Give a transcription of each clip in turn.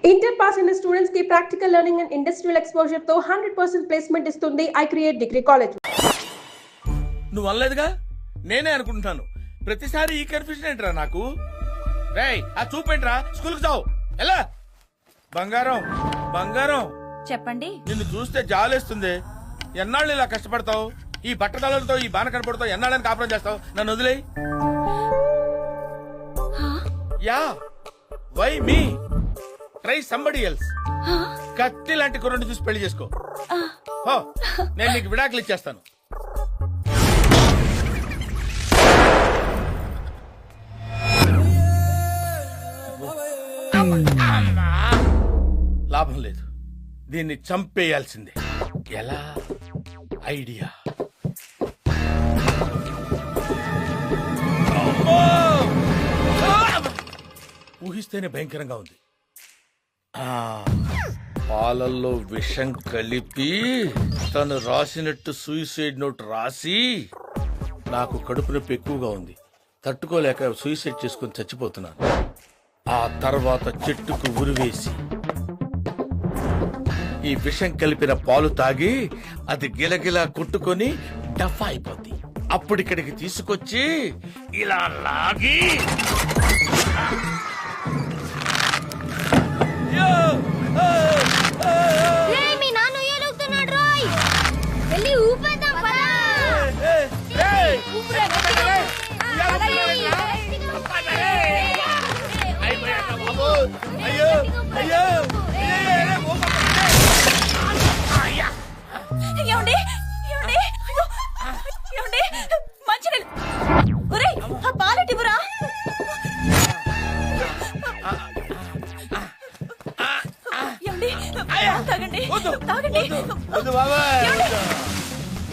Inter pass అయిన students కి practical learning and industrial exposure తో 100% ప్లేస్మెంట్ ఇస్తుంది ఐ క్రియేట్ డిగ్రీ కాలేజ్. నువ్వు అనలేదుగా, నేనే అనుకుంటున్నాను. ప్రతిసారి ఈ కన్ఫ్యూజన్ ఏంట్రా నాకు? రేయ్, ఆ చూపేంట్రా, స్కూల్కి చావు ఎలా. బంగారం బంగారం చెప్పండి. నిన్ను చూస్తే జాలేస్తుంది. ఎన్నాళ్ళు ఇలా కష్టపడతావు? ఈ బట్టతలతో ఈ బాన కనపడతావు, ఎన్నాళ్ళని కాపురం చేస్తావు? నన్ను వదిలేయి. Yeah, why me? Try somebody else. కత్తి లాంటి కుర్రని చూసి పెళ్లి చేసుకో. నేను నీకు విడాకులు ఇచ్చేస్తాను. లాభం లేదు, దీన్ని చంపేయాల్సిందే. ఎలా? ఐడియా. ఊహిస్తేనే భయంకరంగా ఉంది. పాలల్లో విషం కలిపి తను రాసినట్టు సూసైడ్ నోట్ రాసి, నాకు కడుపు నొప్పి ఎక్కువగా ఉంది, తట్టుకోలేక సూసైడ్ చేసుకుని చచ్చిపోతున్నాను. ఆ తర్వాత చెట్టుకు ఉరివేసి ఈ విషం కలిపిన పాలు తాగి అది గిలగిలా కొట్టుకొని డఫా అయిపోద్ది. అప్పుడిక్కడికి తీసుకొచ్చి ఇలా లాగి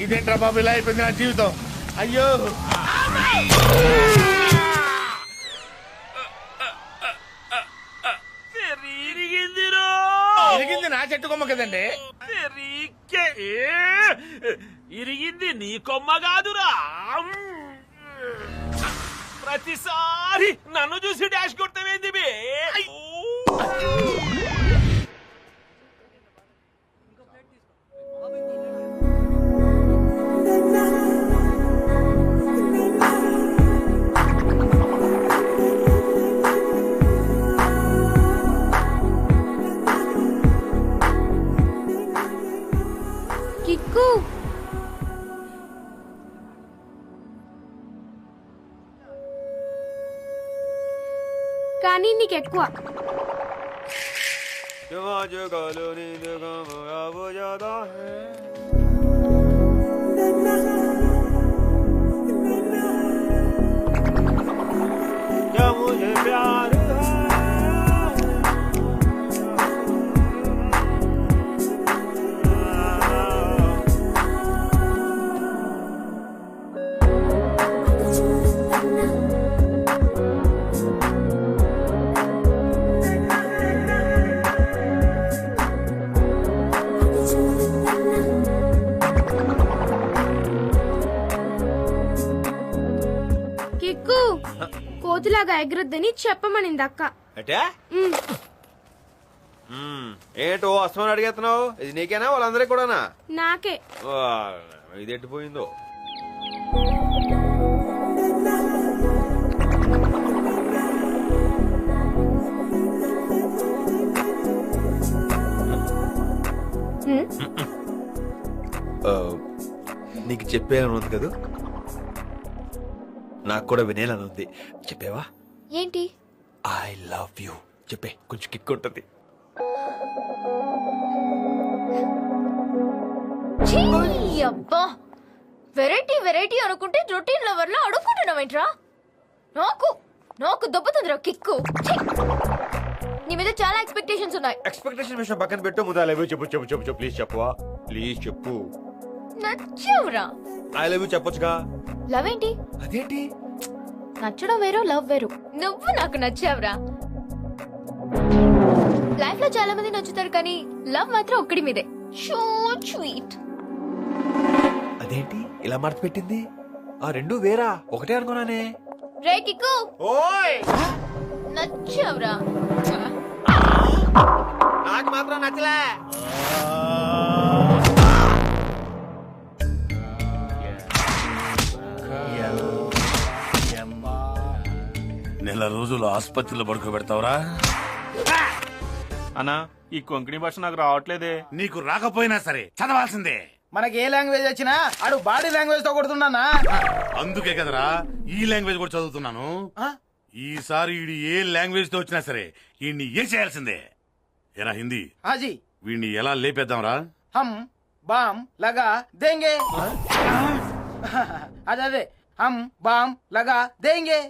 ఇదేంట్రా బాబు, ఇలా అయిపోయింది నా జీవితం. అయ్యో, ఇరిగింది నా చెట్టు కొమ్మ కదండి. ఇరిగింది నీ కొమ్మ కాదురా. ప్రతిసారి నన్ను చూసి డాష్ కొడతావేంది బే? కిక్కు, కానీ నీకెక్కువ. కిక్కు, కోతిలాగా ఎగరొద్దని చెప్పమనింది అక్క. ఏంటో అస్తమని అడిగేస్తున్నావు? ఇది నీకేనా వాళ్ళందరికీ కూడానా? నాకే. ఇది ఎట్టిపోయిందో. నీకు చెప్పేయాలని ఉంది కదా, నాకు కూడా వినేయాలని ఉంది. చెప్పేవా? ఏంటి? ఐ లవ్ యూ చెప్పే, కొంచెం కిక్ ఉంటుంది. అబ్బా, వెరైటీ వెరైటీ అనుకుంటే రొటీన్ లవర్ లో అడుక్కుంటున్నావేంట్రా? నాకు నాకు దెబ్బతుందిరా కిక్కు. నీ మీద చాలా ఎక్స్పెక్టేషన్స్ ఉన్నాయి. ఎక్స్పెక్టేషన్ విషయం పక్కన పెట్టు, ముందు ఐ లవ్ యూ చెప్పు. చెప్పు చెప్పు చెప్పు ప్లీజ్ చెప్పవా? ప్లీజ్ చెప్పు. నచ్చావురా. ఐ లవ్ యూ చెప్పొచ్చుగా. లవ్ ఏంటి? అదేంటి? నచ్చడం వేరు, లవ్ వేరు. నువ్వు నాకు నచ్చావురా. లైఫ్ లో చాలా మంది నచ్చుతారు, కానీ లవ్ మాత్రం ఒక్కడి మీదే. So sweet. అదేంటి ఇలా మార్చి పెట్టింది? ఆ రెండు వేరా, ఒకటే అనుకున్నానే. రే కిక్కు, ఓయ్ నచ్చావురా. రాత్లే నెల రోజులు ఆసుపత్రిలో పడుకోబెడతావురా? అన్నా ఈ కొంకణి భాష నాకు రావట్లేదే. నీకు రాకపోయినా సరే చదవాల్సిందే. మనకి ఏ లాంగ్వేజ్ వచ్చినా ఆడు బాడీ లాంగ్వేజ్ తో కొడుతున్నా. అందుకే కదరా ఈ లాంగ్వేజ్ కూడా చదువుతున్నాను. ఈసారి వీడి ఏ లాంగ్వేజ్ తో వచ్చినా సరే వీడిని ఏం చేయాల్సిందే. ఏరా హిందీ, హాజీ వీడిని ఎలా లేపేద్దాంరా? హమ్ బామ్ లగా దేంగే. అదే హమ్ బామ్ లగా దేంగే.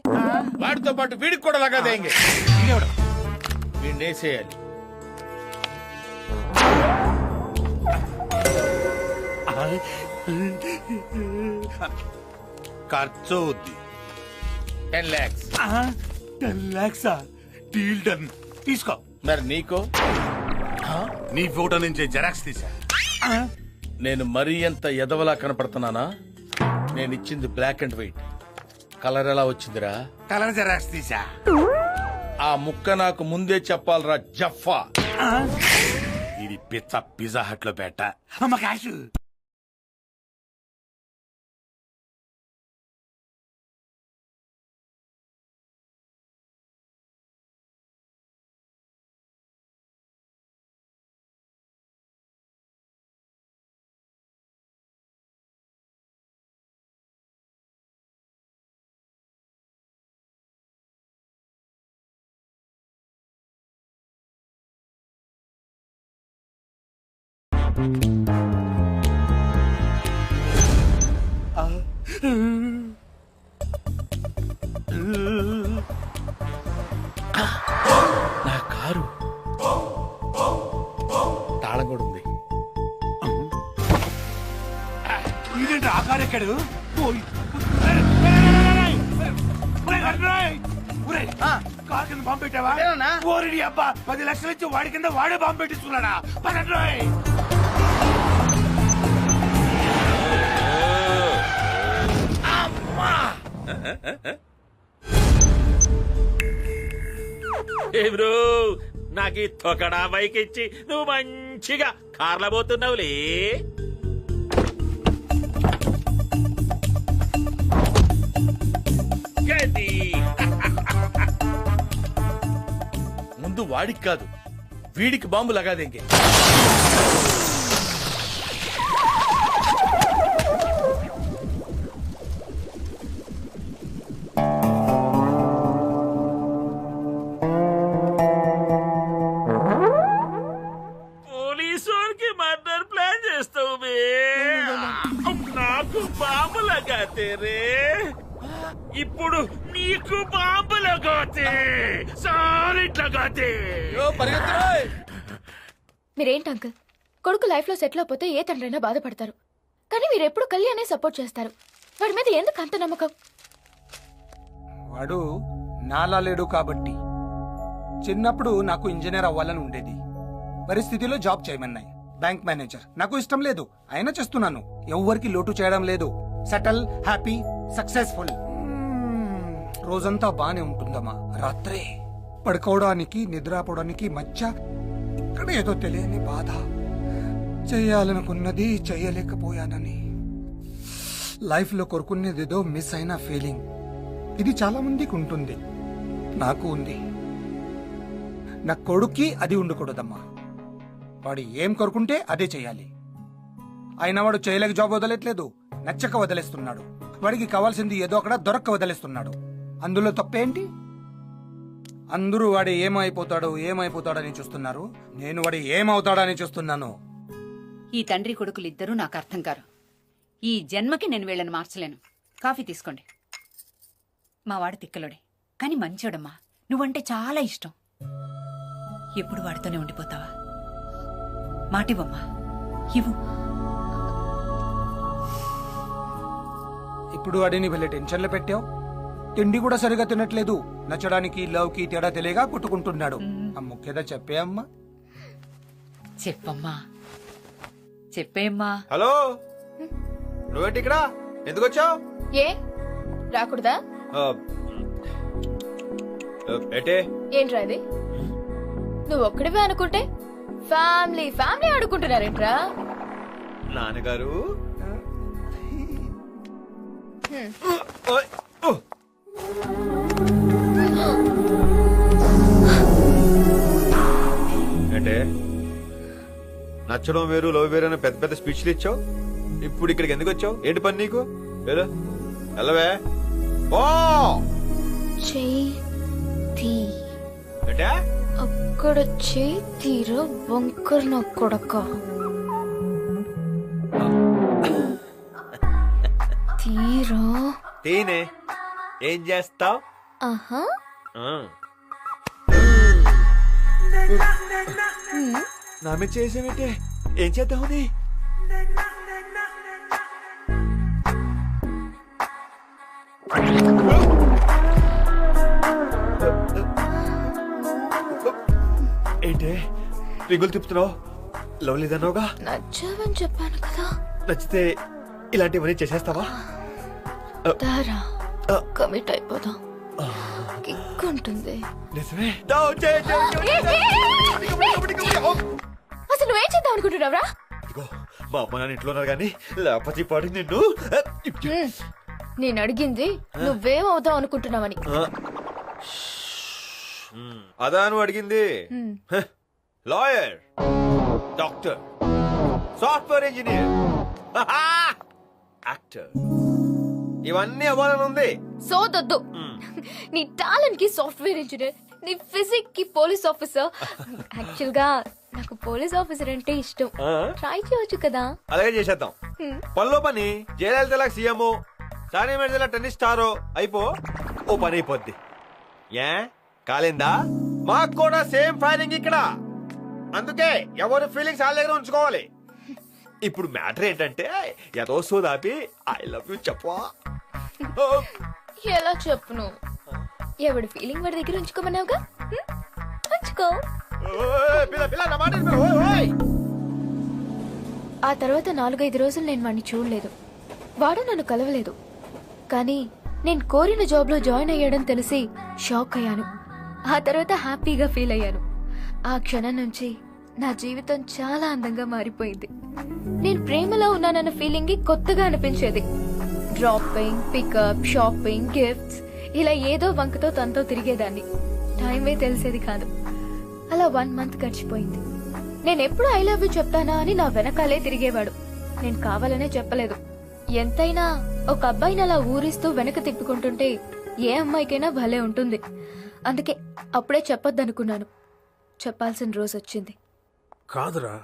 వాడితో పాటు వీడికి కూడా లగా దేంగే. వీడిని వేసేయాలి. ఖర్చు అవుద్ది 10 lakhs. 10 lakhs deal done. తీసుకో. మరి నీకో? నీ ఫోటో నుంచి జెరాక్స్ తీసా. నేను మరీ ఎంత ఎదవలా కనపడుతున్నానా? నేను ఇచ్చింది బ్లాక్ అండ్ వైట్. కలర్ ఎలా వచ్చిందిరా? కలర్ జెరాక్స్ తీసా. ఆ ముక్క నాకు ముందే చెప్పాలరా జఫా. ఇది పిజ్జా హట్ లో పెట్ట. అమ్మ క్యాష్. నా కారు తాళం కూడా ఉంది. ఇదేంటి ఆ కారు ఎక్కడు? కారు కింద బాంబు పెట్టావా? ఏమన్నా? ఓరిడి అబ్బా 10 లక్షలు ఇచ్చి వాడి కింద వాడే బాంబు పెట్టించుకున్నాడా? పదండ్రోయ్. ఏ బ్రో, నాకు ఈ తొకడా బైక్ ఇచ్చి నువ్వు మంచిగా కార్ల పోతున్నావులే. గది. ముందు వాడికి కాదు వీడికి బాంబు లగాదేంగే. పోలీసుకి మర్డర్ ప్లాన్ చేస్తావు బే. నాకు బాంబు లగాతే రే. ఇప్పుడు నీకు బాంబు లగాతే. సారీ లగాతే. మీరేంటి అంకుల్, కొడుకు లైఫ్ లో సెటిల్ అయిపోతే ఏ తండ్రైనా బాధపడతారు, కానీ మీరు ఎప్పుడు కళ్యాణే సపోర్ట్ చేస్తారు. వాడి మీద ఎందుకు అంత నమ్మకం? వాడు నాలా లేడు కాబట్టి. చిన్నప్పుడు నాకు ఇంజనీర్ అవ్వాలని ఉండేది. పరిస్థితిలో జాబ్ చేయమన్నాయి. బ్యాంక్ మేనేజర్ నాకు ఇష్టం లేదు, అయినా చేస్తున్నాను. ఎవ్వరికి లోటు చేయడం లేదు. Settle, happy, successful. రోజంతా బానే ఉంటుందమ్మా. రాత్రే పడుకోవడానికి నిద్రపోవడానికి మధ్య ఇక్కడ ఏదో తెలియని బాధ. చేయాలనుకున్నది చేయలేకపోయానని, లైఫ్ లో కోరుకునేదేదో మిస్ అయిన ఫీలింగ్. ఇది చాలా మందికి ఉంటుంది, నాకు ఉంది. నా కొడుక్కి అది ఉండకూడదమ్మా. వాడు ఏం కోరుకుంటే అదే చెయ్యాలి. అయినా వాడు చేయలేక జాబ్ వదలట్లేదు, నచ్చక వదిలేస్తున్నాడు. వాడికి కావాల్సింది ఏదో అక్కడ దొరక్క వదిలేస్తున్నాడు. అందులో తప్పేంటి? అందరూ వాడు ఏమైపోతాడని చూస్తున్నారు. నేను వాడు ఏమవుతాడని చూస్తున్నాను. ఈ తండ్రి కొడుకులిద్దరూ నాకు అర్థం కారు. ఈ జన్మకి నేను వీళ్ళని మార్చలేను. కాఫీ తీసుకోండి. మా వాడు తిక్కలోడే, కానీ మంచోడమ్మా. నువ్వంటే చాలా ఇష్టం. ఎప్పుడు వాడితోనే ఉండిపోతావా? మాటివమ్మా, ఇవ్వు. ఇప్పుడు వాడిని వెళ్ళే టెన్షన్లో పెట్టావు. తిండి కూడా సరిగా తినట్లేదు. నచ్చడానికి లవ్కి తేడా తెలియగా కొట్టుకుంటున్నాడు. ముఖ్యదా చెప్పే అమ్మా. చెప్పమ్మా, చెప్పేమ్మా. హలో, నువ్వేంటి ఇక్కడ? ఎందుకు వచ్చావు? ఏ రాకూడదా? ఏటే ఏంట్రా ఇది? నువ్వు ఒక్కడివే అనుకుంటే ఫ్యామిలీ ఫ్యామిలీ ఆడుకుంటున్నారేంట్రా? నాన్నగారు ఓయ్, ఓ. అంటే నచ్చడం వేరు లవ్ వేరు అని పెద్ద పెద్ద స్పీచ్లు ఇచ్చావు. ఇప్పుడు ఇక్కడికి ఎందుకు వచ్చావు? ఏంటి పని నీకు? వేరు వెళ్ళవే ఓ చేతి అంటే అక్కడ చేతిరా వంకర్ నా కొడక. తీరా తేనే ఏం చేస్తావు? ఆహా నా మీద చేసేమిటే ఏం చేద్దామని? ఏంటే రింగులు తిప్పుతున్నావు? లవ్ లేదన్నావుగా? నచ్చావని చెప్పాను కదా. నచ్చితే ఇలాంటివన్నీ చేసేస్తావా? దారా కమిట్ అయిపోదాం. కిక్ ఉంటుంది. నిజమే. అసలు నువ్వేం చేద్దాం అనుకుంటున్నావురా? ఇదిగో మా అమ్మ నాన్న ఇంట్లో ఉన్నారు కానీ లేకపోతే పాడు నిన్ను. నేను అడిగింది నువ్వేం అవుతావు అనుకుంటున్నావని. అదా నువ్వు అడిగింది? Lawyer, doctor, software engineer, actor ఇవన్నీ అవ్వాలని ఉంది. సోదొద్దు. నీ టాలెంట్ కి సాఫ్ట్వేర్ ఇంజనీర్, నీ ఫిజిక్ కి పోలీస్ ఆఫీసర్. యాక్చువల్ గా నాకు పోలీస్ ఆఫీసర్ అంటే ఇష్టం. ట్రై చేయొచ్చు కదా. అలాగే చేసేద్దాం. పనిలో పని జయలలిత సీఎం, సానీ మెడల టెన్నిస్ స్టారో అయిపో ఓ పని అయిపోద్ది. ఏ కాలేందా? మాకు కూడా సేమ్ ఫైలింగ్ ఇక్కడ. అందుకే ఎవరి ఫీలింగ్స్ వాళ్ళ దగ్గర ఉంచుకోవాలి. ఇప్పుడు మ్యాటర్ ఏంటంటే ఏదో సోదాపి ఐ లవ్ యూ చెప్పవా? ఎలా చెప్పును? ఎవడి ఫీలింగ్ వాడి దగ్గర ఉంచుకోమన్నావుగా, ఉంచుకో. ఆ తర్వాత 4-5 రోజులు నేను వాడిని చూడలేదు. వాడు నన్ను కలవలేదు. కానీ నేను కోరిన జాబ్ లో జాయిన్ అయ్యాడని తెలిసి షాక్ అయ్యాను. ఆ తర్వాత హ్యాపీగా ఫీల్ అయ్యాను. ఆ క్షణం నుంచి నా జీవితం చాలా అందంగా మారిపోయింది. నేను ప్రేమలో ఉన్నానన్న ఫీలింగ్ కొత్తగా అనిపించేది. డ్రాపింగ్, పికప్, షాపింగ్, గిఫ్ట్స్ ఇలా ఏదో వంకతో తనతో తిరిగేదాన్ని. టైమే తెలిసేది కాదు. అలా 1 month గడిచిపోయింది. నేను ఎప్పుడు ఐ లవ్ యూ చెప్తానా అని నా వెనకాలే తిరిగేవాడు. నేను కావాలనే చెప్పలేదు. ఎంతైనా ఒక అబ్బాయిని అలా ఊరిస్తూ వెనక తిప్పుకుంటుంటే ఏ అమ్మాయికైనా భలే ఉంటుంది. అందుకే అప్పుడే చెప్పొద్దనుకున్నాను. చెప్పాల్సిన రోజు వచ్చింది. కాదురా,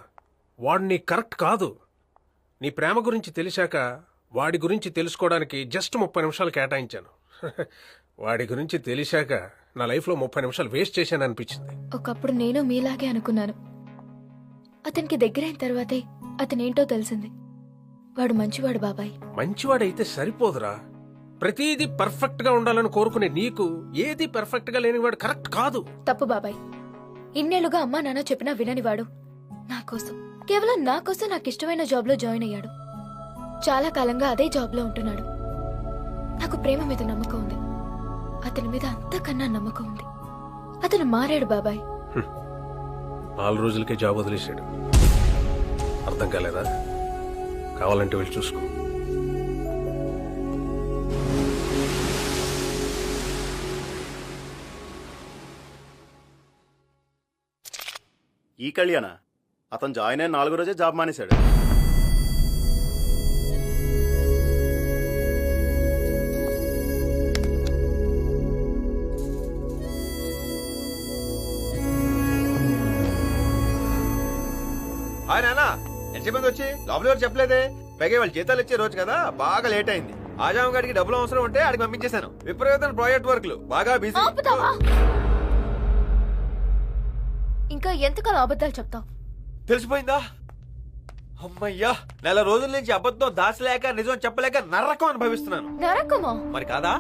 వాడు నీ కరెక్ట్ కాదు. నీ ప్రేమ గురించి తెలిసాక వాడి గురించి తెలుసుకోవడానికి జస్ట్ 30 నిమిషాలు కేటాయించాను. వాడి గురించి తెలిసాక నా లైఫ్లో 30 నిమిషాలు వేస్ట్ చేశాను అనిపించింది. ఒకప్పుడు నేను మీలాగే అనుకున్నాను. అతనికి దగ్గరైన తర్వాతే అతనేంటో తెలిసింది. వాడు మంచివాడు బాబాయ్. మంచివాడైతే సరిపోదురా. ప్రతిదీ పర్ఫెక్ట్ గా ఉండాలని కోరుకునే నీకు ఏది పర్ఫెక్ట్ గా లేనివాడు కరెక్ట్ కాదు. తప్పు బాబాయ్. ఇన్నేళ్లుగా అమ్మా నాన్న చెప్పినా విననివాడు నా కోసం, కేవలం నా కోసం నాకు ఇష్టమైన జాబ్ లో జాయిన్ అయ్యాడు. చాలా కాలంగా అదే జాబ్ లో ఉంటున్నాడు. నాకు ప్రేమ మీద నమ్మకం ఉంది. అతని మీద అంతకన్నా నమ్మకం ఉంది. అతను మారాడు బాబాయ్. 4 రోజులకే జాబ్ వదిలేశాడు. అర్థం కాలేదా? కావాలంటే వెళ్ళి చూసుకో. ఈ కళ్యాణ అతను జాయిన్ అయిన 4వ రోజే జాబ్ మానేశాడు. హాయ్ నాన్న, ఎంతసేపు వచ్చి లోపల ఎవరు చెప్పలేదే? పైగా వాళ్ళు జీతాలు ఇచ్చే రోజు కదా, బాగా లేట్ అయింది. ఆజాం గారికి డబ్బులు అవసరం ఉంటే ఆడికి పంపించేశాను. విపరీతమైన ప్రాజెక్ట్ వర్క్లు, బాగా బిజీ. ఆపుతావా? ఇంకా ఎంతకాలం అబద్ధాలు చెప్తావు? తెలిసిపోయిందా? అమ్మయ్యా, నెల రోజుల నుంచి అబద్ధం దాచలేక నిజం చెప్పలేక నరకం అనుభవిస్తున్నాను. నరకమా? మరి కాదా?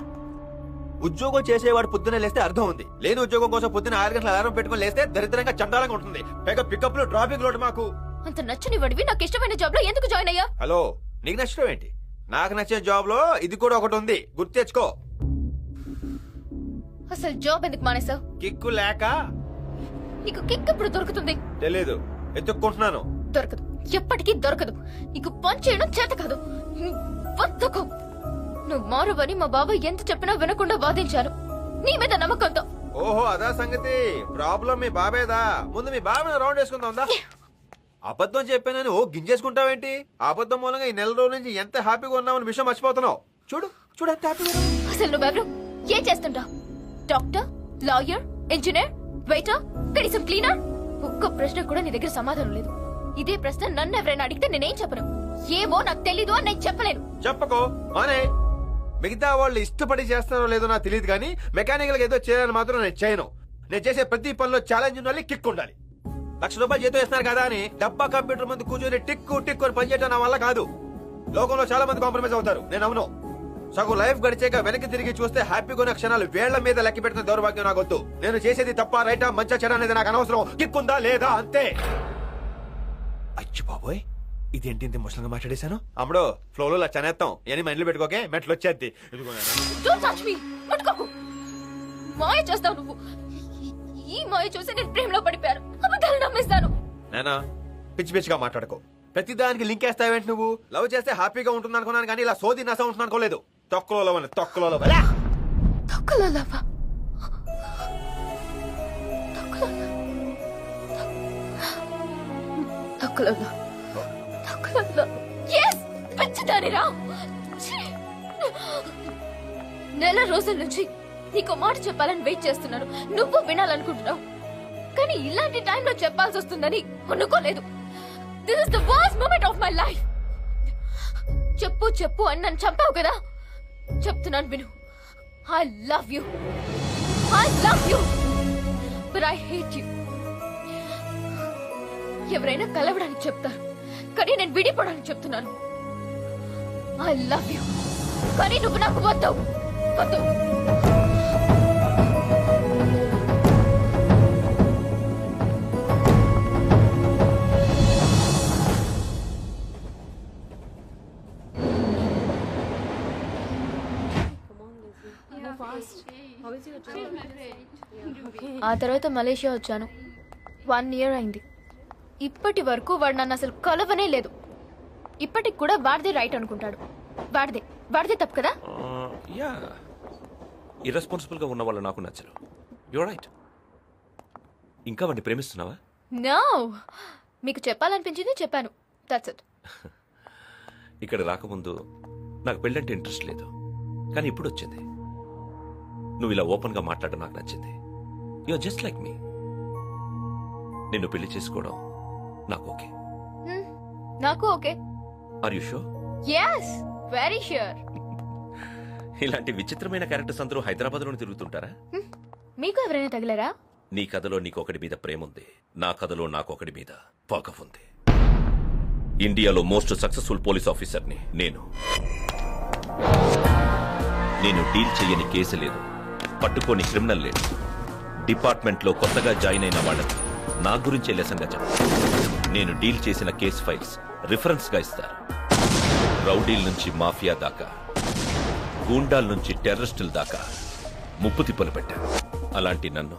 ఉద్యోగం చేసేవాడు పొద్దునే లేస్తే అర్థం ఉంది. లేని ఉద్యోగం కోసం పొద్దున 6 గంటల అలారం పెట్టుకుని లేస్తే దరిద్రంగా చండాలంగా ఉంటుంది. పైగా పికప్ లో డ్రాపింగ్ లోటు మాకు. అంత నచ్చని వాడివి నాకు ఇష్టమైన జాబ్ లో ఎందుకు జాయిన్ అయ్యా? హలో, నీకు నచ్చడం ఏంటి? నాకు నచ్చిన జాబ్ లో ఇది కూడా ఒకటి ఉంది, గుర్తు తెచ్చుకో. అసలు జాబ్ ఎందుకు మానేసావు? కిక్కు లేక. నీకు కిక్ ఎప్పుడు దొరుకుతుంది? తెలీదు. ఎత్తుక్కుంటున్నాను. దొరకదు, ఎప్పటికీ దొరకదు. నీకు పని చేయడం చేత కాదు. బతుకు. నువ్వు మారువని మా బాబాయ్ ఎంత చెప్పినా వినకుండా వాదించాను నీ మీద నమ్మకంతో. ఓహో అదా సంగతి. ప్రాబ్లం మీ బాబేదా? ముందు మీ బాబే రౌండ్ వేసుకుందాందా? అబద్ధం చెప్పానని ఓ గింజేసుకుంటావేంటి? అబద్ధం మూలంగా ఈ నెల రోజుల నుంచి ఎంత హ్యాపీగా ఉన్నామని విషయం మర్చిపోతున్నావు. చూడు చూడు ఎంత హ్యాపీగా ఉన్నావు. అసలు నువ్వెవరు? ఏం చేస్తుంటావు? డాక్టర్, లాయర్, ఇంజనీర్, వెయిటర్, కనీసం క్లీనర్? ఒక్క ప్రశ్న కూడా నీ దగ్గర సమాధానం లేదు. ఇదే ప్రశ్న నన్ను ఎవరైనా అడిగితే నేనేం చెప్పను. ఏమో నాకు తెలీదు అని నేను చెప్పలేను. చెప్పకో మానే. మిగతా వాళ్ళు ఇష్టపడి చేస్తారో లేదో నాకు తెలియదు కానీ మెకానికల్ గా ఏదో చేయాలని మాత్రం నేను చేయను. నేను చేసే ప్రతి పనిలో ఛాలెంజ్ ఉండాలి, కిక్ ఉండాలి. ₹1,00,000 జీతం ఇస్తున్నారు కదా అని డబ్బా కంప్యూటర్ ముందు కూర్చొని టిక్కు టిక్కు అని పనిచేయడం నా వల్ల కాదు. లోకంలో చాలా మంది కాంప్రమైజ్ అవుతారు, నేను అవును. సగం లైఫ్ గడిచాక వెనక్కి తిరిగి చూస్తే హ్యాపీగా ఉన్న క్షణాలు వేళ్ల మీద లెక్క పెట్టిన దౌర్భాగ్యం నాకు వద్దు. నేను చేసేది తప్ప రైటా మంచి చెడ అనేది నాకు అనవసరం. కిక్ ఉందా లేదా అంతే. అచ్చి బాబోయ్ ఇదేంటి ఇంత ముసలంగా మాట్లాడేశాను. అమ్మడో ఫ్లోలో లచ్చనేస్తాం అని మైండ్లో పెట్టుకోకే మెట్లు వచ్చేద్ది. Don't touch me. ముట్టుకోకు. మాయ చేస్తావు నువ్వు. ఈ మాయ చూసి నేను ప్రేమలో పడిపోయాను. అబద్ధాలు నమ్మేస్తాను. నేనా పిచ్చి పిచ్చిగా మాట్లాడుకో. ప్రతి దానికి లింక్ వేస్తావేంటి నువ్వు? లవ్ చేస్తే హ్యాపీగా ఉంటుంది అనుకున్నాను కానీ ఇలా సోది నస ఉంటుంది అనుకోలేదు. తొక్కలో తొక్కలో తొక్కలవా? తొక్కలలో పెంచుతానిరా. నెల రోజుల నుంచి నీకు మాట చెప్పాలని వెయిట్ చేస్తున్నాను. నువ్వు వినాలనుకుంటున్నావు కానీ ఇలాంటి టైంలో చెప్పాల్సి వస్తుందని అనుకోలేదు. This is the worst moment of my life. చెప్పు చెప్పు అని నన్ను చంపావు కదా. చెప్తున్నాను విను. I love you. I love you. But I hate you. ఎవరైనా కలవడానికి చెప్తారు కానీ నేను విడిపోవడానికి చెప్తున్నాను. I love you. కానీ నువ్వు నాకు వద్దు. వద్దు. ఆ తర్వాత మలేషియా వచ్చాను. 1 year అయింది. ఇప్పటి వరకు వాడు నన్ను అసలు కలవనే లేదు. ఇప్పటికి కూడా వాడిదే రైట్ అనుకుంటాడు. వాడిదే తప్పు కదా. యా ఇర్రెస్పాన్సిబుల్ గా ఉన్న వాళ్ళు నాకు నచ్చరు. You right. ఇంకా వాడిని ప్రేమిస్తున్నావా? నో, మీకు చెప్పాలనిపించింది చెప్పాను. That's it. ఇక్కడ రాకముందు నాకు పెళ్ళంటే ఇంట్రెస్ట్ లేదు కానీ ఇప్పుడు వచ్చింది. నువ్వు ఇలా ఓపెన్ గా మాట్లాడడం నాకు నచ్చింది. You are just like me. నిన్ను పెళ్లి చేసుకోవడం నాకు ఓకే. నాకు okay. Are you sure? yes, very sure. ఇలాంటి విచిత్రమైన క్యారెక్టర్స్ అందరూ హైదరాబాద్ లోనే తిరుగుతుంటారా? మీకు ఎవరైనా తగిలారా? నీ కథలో నీకొకటి మీద ప్రేమ ఉంది, నా కథలో నాకొకటి మీద పగ ఉంది. ఇండియాలో మోస్ట్ సక్సెస్ఫుల్ పోలీస్ ఆఫీసర్ని నేను. డీల్ చేయని కేసు లేదు, పట్టుకోని క్రిమినల్ లేదు. డిపార్ట్మెంట్ లో కొత్తగా జాయిన్ అయిన వాళ్ళకి నా గురించే లెసన్ గా చెప్తాను. నేను డీల్ చేసిన కేసు ఫైల్స్ రిఫరెన్స్ గా ఇస్తారు. రౌడీల నుంచి మాఫియా దాకా, గూండాల నుంచి టెర్రరిస్టుల దాకా ముప్పు తిప్పలు పెట్టాను. అలాంటి నన్ను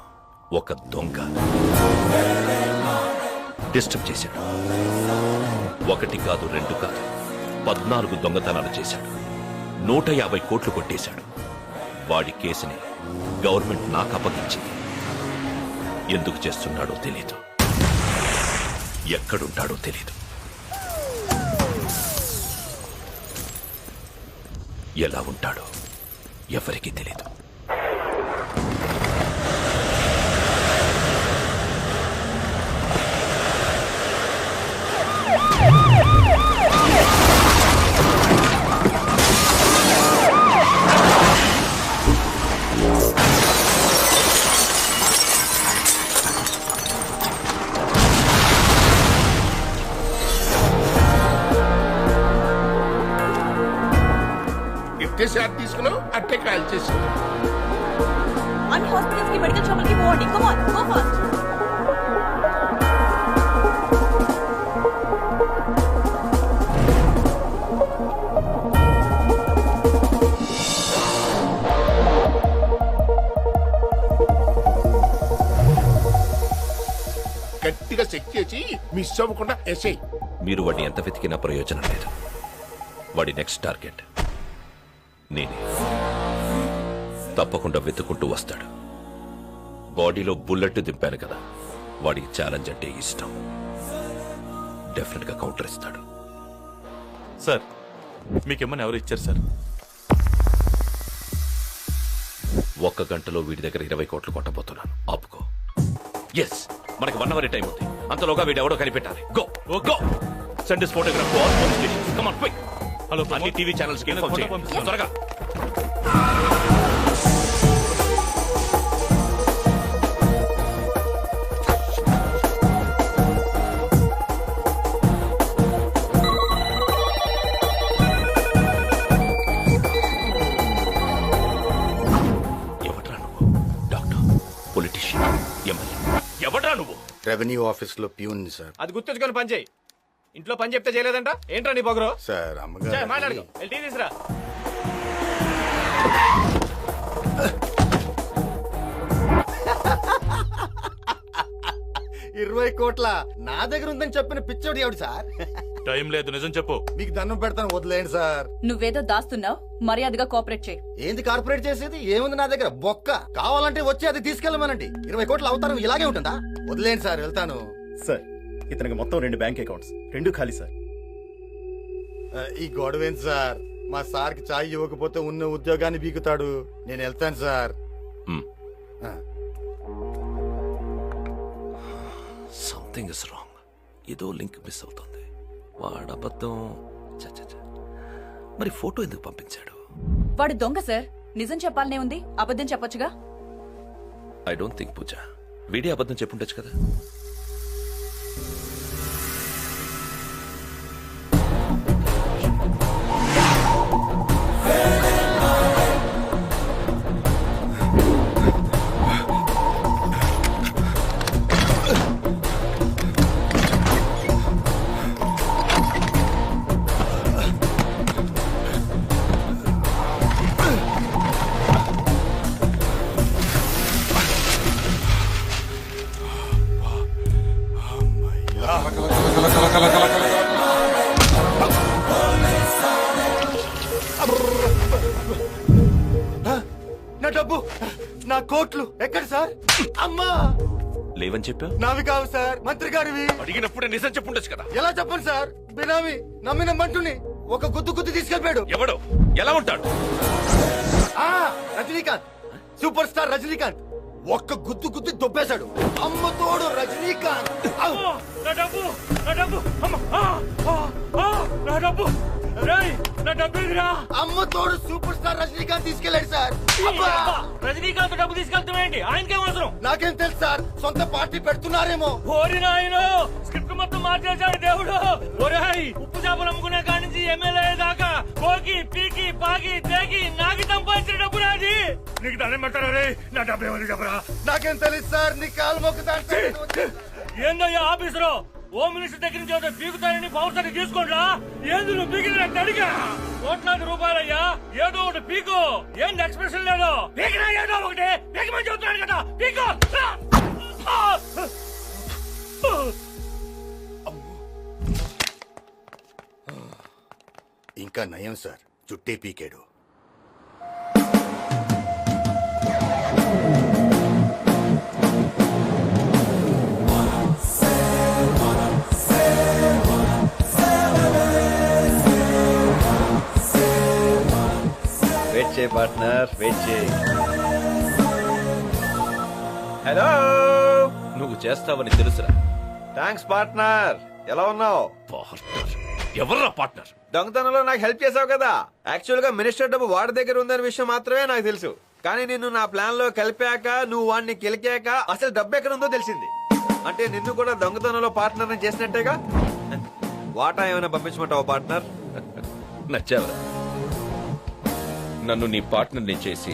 ఒక దొంగ డిస్టర్బ్ చేశాడు. 1 కాదు 2 కాదు 14 దొంగతనాలు చేశాడు. 150 కోట్లు కొట్టేశాడు. వాడి కేసుని గవర్నమెంట్ నాకు అప్పగించింది. ఎందుకు చేస్తున్నాడో తెలీదు, ఎక్కడుంటాడో తెలీదు, ఎలా ఉంటాడో ఎవరికీ తెలీదు. షాట్ తీసుకున్నావు అట్టే కాల్ చేసి అన్ని హాస్పిటల్స్ కి మెడికల్ షాపులకి పోండి. Come on, go fast. గట్టిగా చెక్ చేసి మిస్ అవ్వకుండా ఎస్ఐ. మీరు వాడిని ఎంత వెతికినా ప్రయోజనం లేదు. వాడి నెక్స్ట్ టార్గెట్ నేనే. తప్పకుండా వెతుకుంటూ వస్తాడు. బాడీలో బుల్లెట్ దింపాను కదా, వాడికి ఛాలెంజ్ అంటే ఇష్టం. డెఫినెట్ గా కౌంటర్ ఇస్తాడు. సార్ మీకేమన్నా ఎవరు ఇచ్చారు సార్? 1 గంటలో వీడి దగ్గర 20 కోట్లు కొట్టబోతున్నాను. ఆపుకో. ఎస్, మనకి 1 అవర్ టైం ఉంది. అంతలోగా వీడు ఎవడో కనిపెట్టాలి. Go go send this photograph to all police stations. Come on quick. Hello, అన్ని టీవీ ఛానల్స్ కి ఇన్ఫార్మ్ చేయండి త్వరగా. రెవెన్యూ ఆఫీస్ లో ప్యూన్ సార్. అది గుర్తుంచుకొని పని చేయి. ఇంట్లో పని చెప్తే చేయలేదంట. ఏంట్రా నీ పొగరు? సార్ అమ్మగారు మాట్లాడుకో. టీ తీసురా. 20 కోట్ల నా దగ్గర ఉందని చెప్పిన పిచ్చోడు ఎవడు సార్? టైం లేదు, నిజం చెప్పు. మీకు దండం పెడతాను, వదిలేండి సార్. నువ్వేదో దాస్తున్నావు, మర్యాదగా కోఆపరేట్ చేయి. ఏంది కార్పొరేట్ చేసేది? ఏముంది నా దగ్గర? బొక్క. కావాలంటే వచ్చి అది తీసుకెళ్ళమనండి. 20 కోట్ల అవతారం ఇలాగే ఉంటుందా? వదిలేండి సార్, వెళ్తాను. సార్ ఇతనికి మొత్తం 2 బ్యాంక్ అకౌంట్స్, 2 ఖాళీ సార్. ఈ గొడవేంటి సార్? మా సార్కి ఛాయ్ ఇవ్వకపోతే ఉన్న ఉద్యోగాన్ని బీకుతాడు. నేను వెళ్తాను సార్. Something is wrong. ఏదో లింక్ మిస్ అవుతుంది. వాడు అబద్ధం. మరి ఫోటో ఎందుకు పంపించాడు? వాడు దొంగ సార్. నిజం చెప్పాలనే ఉంది, అబద్ధం చెప్పొచ్చుగా. I don't think Pooja video అబద్ధం చెప్పుండొచ్చు కదా. నా డబ్బు, నా కోట్లు ఎక్కడ సార్? అమ్మా, లేవని చెప్పా. నావి కావు సార్, మంత్రి గారివి. అడిగినప్పుడే నిజం చెప్పుండొచ్చు కదా. ఎలా చెప్పండి సార్? బినామీ నమ్మిన మంటుని ఒక గుద్దు తీసుకెళ్ళిపోయాడు. ఎవడు? ఎలా ఉంటాడు? Rajinikanth, super star Rajinikanth. ఒక్క గుద్దు దొబ్బేశాడు. అమ్మ తోడు రజనీకాంత్. అమ్మ తోడు సూపర్ స్టార్ రజనీకాంత్ తీసుకెళ్ళాడు సార్. రజనీకాంత్ డబ్బు తీసుకెళ్తామేంటి? ఆయనకేం అవసరం? నాకేం తెలుసు సార్, సొంత పార్టీ పెడుతున్నారేమో. ఓరి నాయనో, స్క్రిప్ట్ మొత్తం మార్చేశాడు దేవుడు. ఒరేయ్, ఉప్పు చేపలు అమ్ముకునే కాడి నుంచి ఎమ్మెల్యే దాకా కోకి పీకి పాకి తేకి నాకి సంపాదించిన డబ్బు నాది. నీకు దండం పెట్టారా రే? నా డబ్బు ఏమని చెప్పరా? నాకేం తెలుసు సార్, నీ కాలు మొక్కుతాను. ఏందయ్యా ఆఫీసులో హోమ్ మినిస్టర్ దగ్గర నుంచి ఏదో పీకుతారని పవర్ సర్టి తీసుకోండా? ఏంది నువ్వు పీకిన అడిగా? కోట్లాది రూపాయలయ్యా, ఏదో ఒకటి పీకు. ఏంది ఎక్స్ప్రెషన్ లేదు? పీకినా ఏదో ఒకటి పీకమని చెబుతున్నాడు కదా, పీకు. ఇంకా నయం సార్, చుట్టే పీకాడు. వెయిట్ చేయి పార్ట్నర్, వెయిట్ చేయి. హలో, నువ్వు చేస్తావని తెలుసురా. Thanks partner. ఎలా ఉన్నావు? పార్ట్నర్? ఎవర్రా పార్ట్నర్? దొంగతనంలో నాకు హెల్ప్ చేసావు కదా. యాక్చువల్ గా మినిస్టర్ డబ్బు వాడి దగ్గర ఉందనే విషయం మాత్రమే నాకు తెలుసు. కానీ నిన్ను నా ప్లాన్ లో కలిపాక, నువ్వు వాడిని కెలికాక అసలు డబ్బు ఎక్కడ ఉందో తెలిసింది. అంటే నిన్ను కూడా దొంగతనంలో పార్ట్నర్ చేసినట్టేగా. వాటా ఏమైనా పంపించమంటావా పార్ట్నర్? నచ్చావరా? నన్ను నీ పార్ట్నర్ని చేసి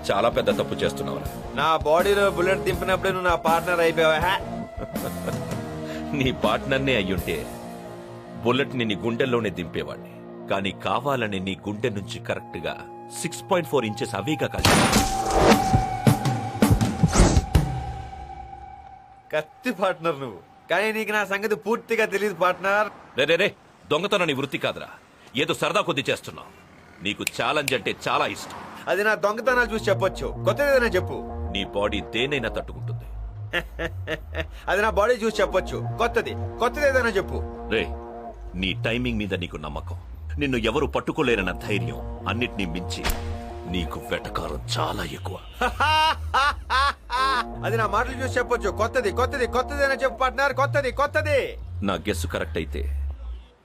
చాలా పెద్ద తప్పు చేస్తున్నావురా. నా బాడీలో బుల్లెట్ దింపినప్పుడే నువ్వు నా పార్ట్నర్ అయిపోయావా? నీ పార్ట్నర్నే అయ్యుంటే బుల్లెట్ ని నీ గుండెల్లోనే దింపేవాడిని. కానీ కావాలని నీ గుండె నుంచి కరెక్ట్ గా 6.4 ఇంచెస్ అవేగా కాదు. కత్తి పార్ట్నర్ నువ్వు. కానీ నీకు నా సంగతి పూర్తిగా తెలియదు పార్ట్నర్. రే దొంగతనం నీ వృత్తి కాదురా, ఏదో సరదా కొద్ది చేస్తున్నావు. నీకు ఛాలెంజ్ అంటే చాలా ఇష్టం. అది నా దొంగతనాలు చూసి చెప్పొచ్చు. కొత్తదేదైనా చెప్పు. నీ బాడీ దేనైనా తట్టుకుంటుంది. అది నా బాడీ చూసి చెప్పొచ్చు. కొత్తది ఏదైనా చెప్పు. రే నీ టైమింగ్ మీద నీకు నమ్మకం, నిన్ను ఎవరు పట్టుకోలేరన్న ధైర్యం, అన్నిటినీ మించి నీకు వెటకారం చాలా ఎక్కువ. అది నా మాటలు చూసి చెప్పొచ్చు. కొత్తదేనా చెప్పు పార్ట్నర్. కొత్తది. నా గెస్ కరెక్ట్ అయితే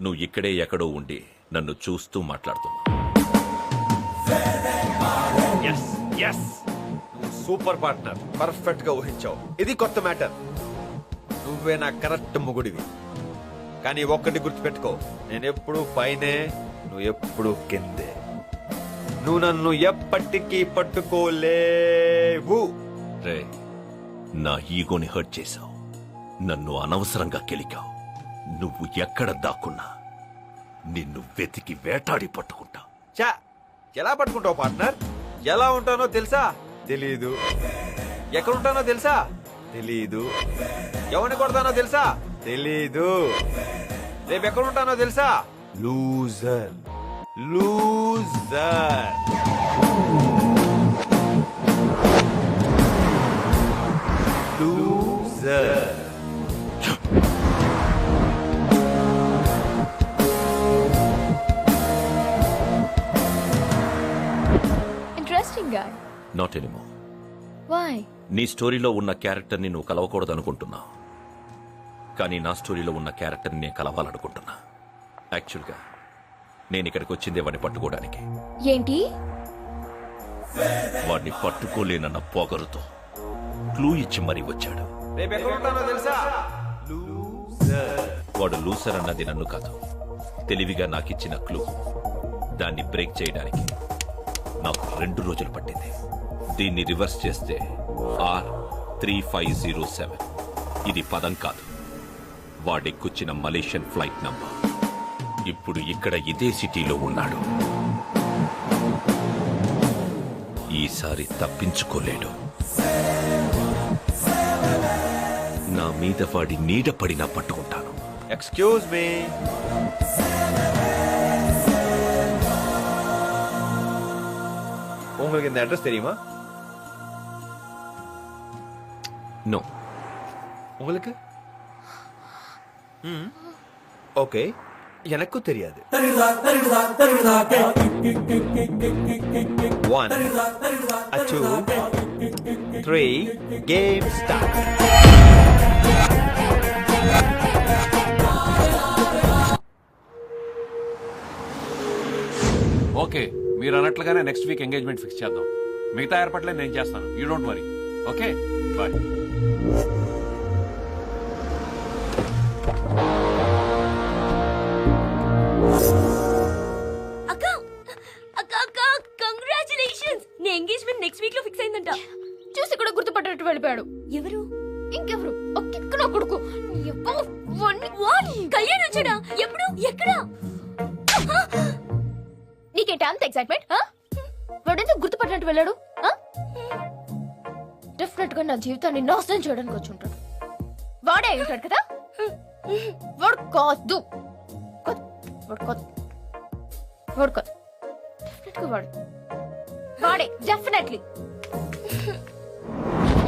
నువ్వు ఇక్కడే ఎక్కడో ఉండి నన్ను చూస్తూ మాట్లాడుతున్నావు. సూపర్ పార్ట్నర్, పర్ఫెక్ట్ గా ఊహించావు. ఇది కొత్త మ్యాటర్. నువ్వే నా కరెక్ట్ మొగుడివి. కానీ ఒక్కటి గుర్తుపెట్టుకో, నేను ఎప్పుడు పైనే, నువ్వు ఎప్పుడు కిందే. నువ్వు నన్ను ఎప్పటికీ పట్టుకోలేవు. రే నా ఈగోని హర్ట్ చేశావు, నన్ను అనవసరంగా కెలికావు. నువ్వు ఎక్కడ దాక్కున్నా నిన్ను వెతికి వేటాడి పట్టుకుంటా. చా, ఎలా పట్టుకుంటావు పార్ట్నర్? ఎలా ఉంటానో తెలుసా? తెలీదు. ఎక్కడ ఉంటానో తెలుసా? తెలీదు. ఎవరిని కొడతానో తెలుసా? తెలీదు. రేపు ఎక్కడ ఉంటానో తెలుసా? లూజర్. ఇంట్రెస్టింగ్ గా. Not anymore. వై? నీ స్టోరీలో ఉన్న క్యారెక్టర్ని నువ్వు కలవకూడదు అనుకుంటున్నావు, కానీ నా స్టోరీలో ఉన్న క్యారెక్టర్ని నేను కలవాలనుకుంటున్నా. యాక్చువల్గా నేను ఇక్కడికి వచ్చిందే వాడిని పట్టుకోవడానికి. ఏంటి? వాడిని పట్టుకోలేనన్న పొగరుతో క్లూ ఇచ్చి మరీ వచ్చాడు. రేపు ఎక్కడ ఉంటానో తెలుసా? వాడు లూసర్ అన్నది నన్ను కాదు, తెలివిగా నాకిచ్చిన క్లూ. దాన్ని బ్రేక్ చేయడానికి నాకు 2 రోజులు పట్టింది. దీన్ని రివర్స్ చేస్తే R3507. ఇది పదం కాదు, వాడెక్కుచ్చిన మలేషియన్ ఫ్లైట్ నంబర్. ఇప్పుడు ఇక్కడ ఇదే సిటీలో ఉన్నాడు. ఈసారి తప్పించుకోలేడు. నా మీద వాడి నీడ పడినా పట్టుకుంటాను. Excuse me. உங்களுக்கு இந்த அட்ரஸ் தெரியுமா? நோ. உங்களுக்கு? ஓகே, எனக்கும் தெரியாது. 1 2 3 கேம் ஸ்டார்ட். ఓకే, మీరు అన్నట్లుగానే నెక్స్ట్ వీక్ ఎంగేజ్మెంట్ ఫిక్స్ చేద్దాం. మిగతా ఏర్పాట్లే నేను చేస్తాను. You don't worry. Okay, bye. అక్క అక్క అక్క కంగ్రాచులేషన్స్. నీ ఎంగేజ్మెంట్ నెక్స్ట్ వీక్ లో ఫిక్స్ అయిందంట. చూసి కూడా గుర్తుపట్టేట్టు వెళ్ళిపోయాడు. ఎవరు? ఇంకెవరు? ఒక్క కొడుకు. కళ్యాణ్ వచ్చాడా? ఎప్పుడు? ఎక్కడ? నీకేంటి అంత ఎక్సైట్మెంట్? వాడెందుకు గుర్తుపట్టినట్టు వెళ్ళాడు? డెఫినెట్ గా నా జీవితాన్ని నాశనం చేయడానికి వచ్చి ఉంటాడు. వాడే అయి ఉంటాడు కదా. వాడు కాదు. వాడే definitely.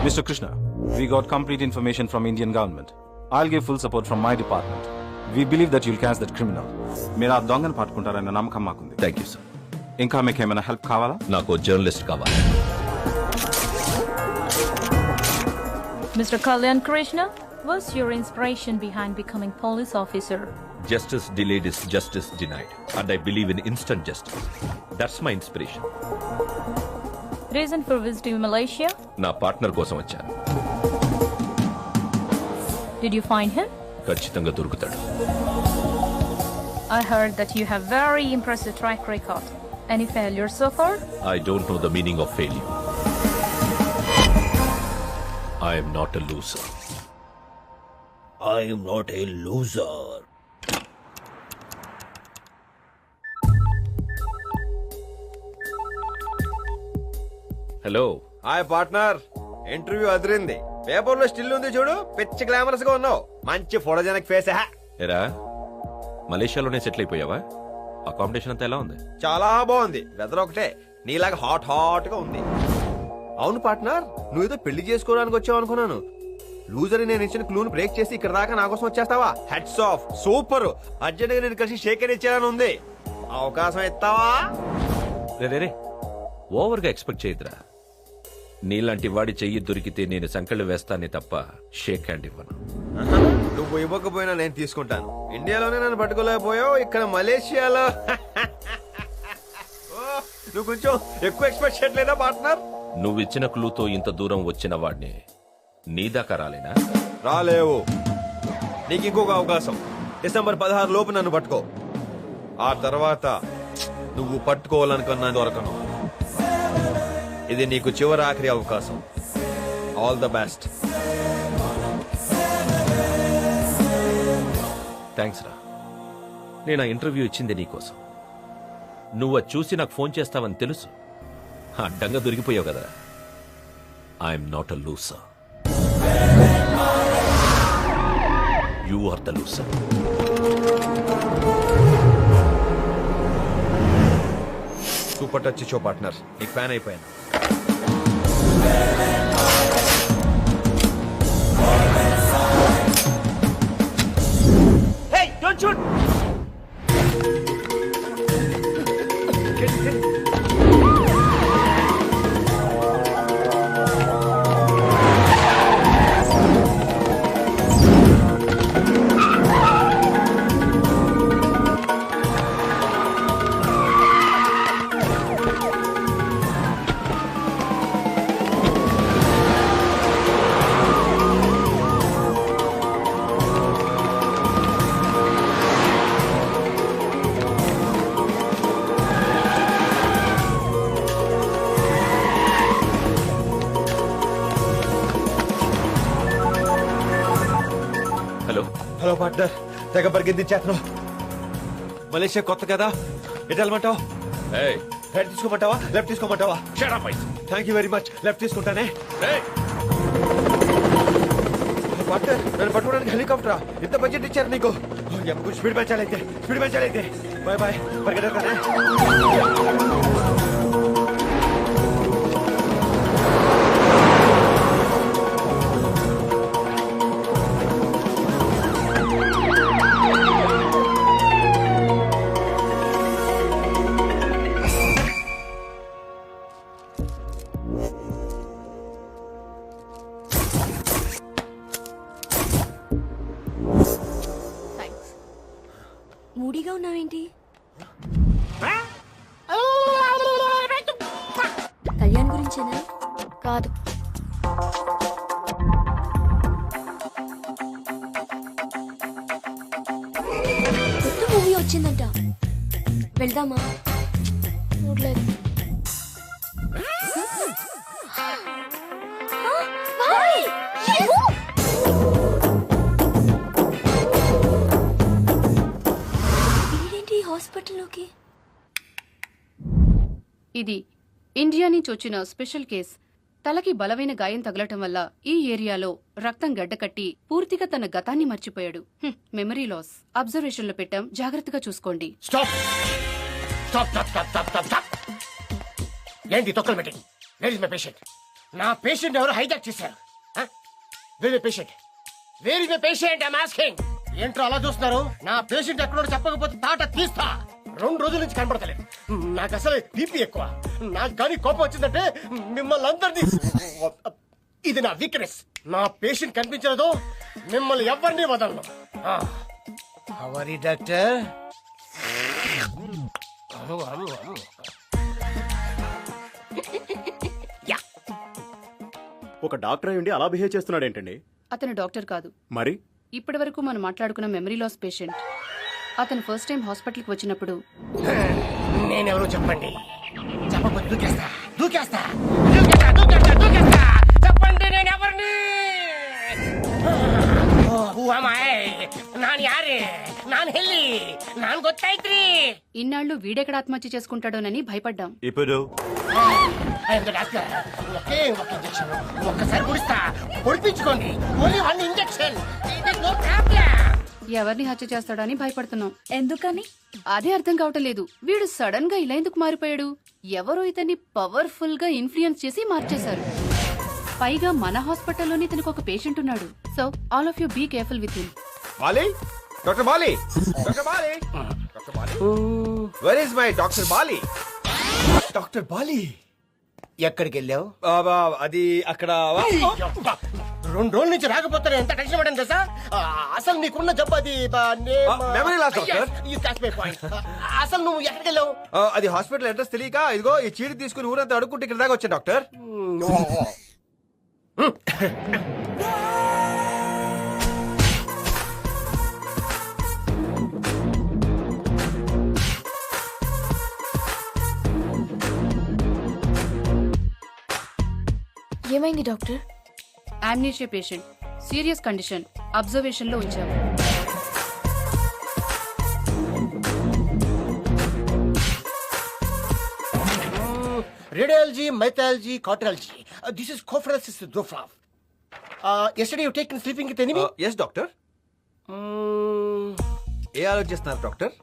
Mr. Krishna, we got complete information from Indian government. I'll give full support from my department. We believe that you'll catch that criminal. మీరు ఆ దొంగను పట్టుకుంటారన్న నమ్మకం మాకుంది. Thank you sir. ఇంకా మీకు ఏమైనా హెల్ప్ కావాలా? నాకు జర్నలిస్ట్ కావాలి. Mr. Kalyan Krishna, what's your inspiration behind becoming police officer? Justice delayed is justice denied, and I believe in instant justice. That's my inspiration. Reason for visiting Malaysia? నా partner కోసం వచ్చాను. Did you find him? ఖచ్చితంగా దొరుకుతాడు. I heard that you have very impressive track record. Any failures so far? I don't know the meaning of failure. I am not a loser. I am not a loser. Hello. Hi partner. Interview Adirindi. Paper లో still ఉంది చూడు, పిచ్చి glamorous గా ఉన్నావు. మంచి photogenic face. ఎరా మలేషియాలోనే settle అయిపోయావా? Accommodation అంతా ఎలా ఉంది? చాలా బాగుంది. వెదర్ ఒకటే నీలాగా హాట్ హాట్ గా ఉంది. అవును పార్ట్నర్, నువ్వేదో పెళ్లి చేసుకోవడానికి వచ్చావు అనుకున్నాను. లూజర్ నేను ఇచ్చిన క్లూని బ్రేక్ చేసి ఇక్కడ దాకా నా కోసం వచ్చేస్తావా? Hats off, super. అర్జెంట్ గా నేను కలిసి షేక్ అని ఇచ్చేయాలని ఉంది. అవకాశం ఇస్తావా? రే ఓవర్ గా ఎక్స్పెక్ట్ చేయదురా. నీలాంటి వాడి చెయ్యి దొరికితే నేను సంకళ్ళు వేస్తానే తప్ప షేక్ హ్యాండ్ ఇవ్వను. నువ్వు ఇవ్వకపోయినా నేను తీసుకుంటాను. ఇండియాలోనే నన్ను పట్టుకోలేకపోయావు, ఇక్కడ మలేషియాలో నువ్వు కొంచెం ఎక్కువ ఎక్స్పెక్ట్ చేయట్లేదా పార్ట్నర్? నువ్విచ్చిన క్లూతో ఇంత దూరం వచ్చిన వాడిని నీ దాకా రాలేనా? రాలేవు. నీకు ఇంకొక అవకాశం. డిసెంబర్ 16 లోపు నన్ను పట్టుకో. ఆ తర్వాత నువ్వు పట్టుకోవాలనుకున్నా దొరకను. ఇది నీకు చివరి ఆఖరి అవకాశం. All the best. థ్యాంక్స్ రా. నేను ఆ ఇంటర్వ్యూ ఇచ్చింది నీకోసం. నువ్వు అది చూసి నాకు ఫోన్ చేస్తావని తెలుసు. అడ్డంగా దొరికిపోయావు కదా. I'm not a loser. You are the loser. Super touch show partner. నీకు ఫ్యాన్ అయిపోయాను. Hey, don't shoot! Hello partner, తెగ పరిగెత్తించేస్తున్నావు. మలేషియా కొత్త కదా, ఎటు వెళ్ళమంటావు? రైట్ తీసుకోమంటావా, లెఫ్ట్ తీసుకోమంటావా? Thank you very much. Left తీసుకుంటానే. పార్ట్నర్, నన్ను పట్టుకోవడానికి హెలికాప్టరా? ఇంత బడ్జెట్ ఇచ్చారు నీకు. స్పీడ్ పెంచాలైతే, స్పీడ్ పెంచాలైతే. Bye bye. పరిగెత్తానే. మూడీగా ఉన్నావేంటి? కళ్యాణ్ గురించేనా? కాదు. కొత్త మూవీ వచ్చిందంట, వెళ్దామా? చూడలేదు. హాస్పిటల్లోకి. ఇది ఇండియా నుంచి వచ్చిన స్పెషల్ కేస్. తలకి బలమైన గాయం తగలటం వల్ల ఈ ఏరియాలో రక్తం గడ్డకట్టి పూర్తిగా తన గతాన్ని మర్చిపోయాడు. Memory loss. అబ్జర్వేషన్ లో పెట్టాం, జాగ్రత్తగా చూసుకోండి. ఏంటి తొక్కలు meeting? Wear is my patient? నా పేషెంట్ ఎవరు హైజాక్ చేశారు? Wear is my patient? Wear is my patient? I am asking. ఏంట్రా అలా చూస్తున్నారు? నా పేషెంట్ ఎక్కడో చెప్పకపోతే తాట తీస్తా. 2 రోజుల నుంచి కనపడతలేదు. నాకు అసలు బీపీ ఎక్కువ. నాకు కానీ కోపం వచ్చిందంటే మిమ్మల్ని అందరినీ. ఇది నా వీక్నెస్. నా పేషెంట్ కనిపించలేదు, మిమ్మల్ని ఎవరిని వదలను. అవరి డాక్టర్. ఒక డాక్టర్ అయ్యుండి అలా బిహేవ్ చేస్తున్నాడు ఏంటండి? అతను డాక్టర్ కాదు. మరి ఇప్పటి వరకు మనం మాట్లాడుకున్న మెమరీ లాస్ పేషెంట్. అతను ఫస్ట్ టైం హాస్పిటల్కి వచ్చినప్పుడు నేనెవరో చెప్పండి. చెప్పకపోతే దూకేస్తా దూకేస్తా. చెప్పండి, నేను ఎవరిని? నా ನಾನು ಯಾರೇ ನಾನು ಎಲ್ಲಿ ನಾನು ಗೊತ್ತಾಯ್ತ್ರಿ. ఇన్నాళ్ళు వీడెక్కడ ఆత్మహత్య చేసుకుంటాడోనని భయపడ్డాం. ఇప్పుడు డాక్టర్ ఒకే ఒక ఇంజెక్షన్ ఒక్కసారి కుడిస్తా పొడిపించుకోండి. Only 1 injection. No problem. ఎవరిని హత్య చేస్తాడని భయపడుతున్నాం. ఎందుకని? అదే అర్థం కావటం లేదు. వీడు సడన్ గా ఇలా ఎందుకు మారిపోయాడు? ఎవరో ఇతన్ని పవర్ఫుల్ గా ఇన్ఫ్లుయెన్స్ చేసి మార్చేశారు. పైగా మన హాస్పిటల్లోనే ఇతనికి ఒక పేషెంట్ ఉన్నాడు. So all of you be careful with him. Bali, doctor Bali, doctor Bali, doctor Bali, where is my doctor Bali? Doctor Bali ఎక్కడికి వెళ్ళావు? అది అక్కడ 2 రోజుల నుంచి రాకపోతే ఎంత టెన్షన్ పడింది తెలుసా? అసలు నీకున్న జబ్బు అది మెమరీ లాస్ డాక్టర్. అసలు నువ్వు ఎక్కడికి వెళ్ళావు? అది హాస్పిటల్ అడ్రస్ తెలియక ఇదిగో ఈ చీటి తీసుకుని ఊరంతా అడుక్కుంటే ఇక్కడ దాకా వచ్చా డాక్టర్. ఏమైంది doctor? Amnesia patient, serious condition, observation లో ఉంచాము. Radiology, mythology, cardiology. This is Cofrasis Dofraf. Yesterday you taken sleeping with enemy? Yes, doctor. ఏ ఆలోచిస్తున్నారు డాక్టర్?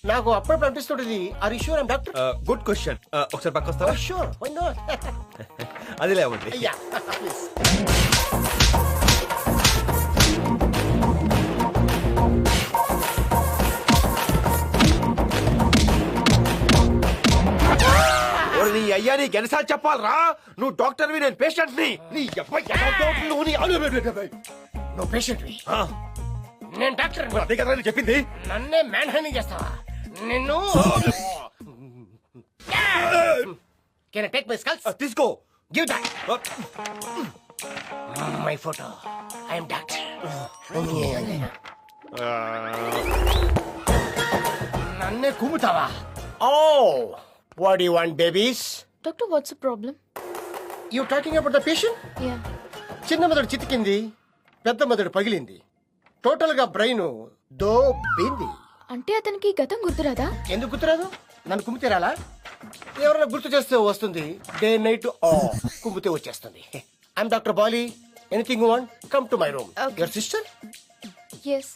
నాకు అప్పుడప్పుడు అనిపిస్తుంటది. Are you sure I'm doctor? Good question. ఒకసారి పక్క వస్తారా? Sure, why not? అది లేవండి. Yeah please. నీ అయ్యా నీకు ఎన్నిసార్లు చెప్పాలరా? నువ్వు డాక్టర్వి, నేను పేషెంట్ ని. నీ నువ్వు పేషెంట్ వి, నేను డాక్టర్. అదే కదా నేను చెప్పింది. నన్నే మ్యాన్ హ్యాండింగ్ చేస్తావా? నిన్ను can I take my skulls? తీసుకో. Give that. My photo. I am doctor. నన్నే కుమ్ముతావా? ఓ what do you want, babies? Doctor, what's the problem? You talking about the patient? Yeah. చిన్న మెదడు చితికింది, పెద్ద మెదడు పగిలింది, టోటల్ గా బ్రెయిన్ దోబింది. అంటే అతనికి గతం గుర్తురాదా? ఎందుకు గుర్తురాదు? నన్ను కుమ్మితే రాలా? ఎవరైనా గుర్తు చేస్తే వస్తుంది. డే నైట్ కుమ్మితే వచ్చేస్తుంది. I'm doctor Bali. Anything you want, come to my room. Your sister? Yes.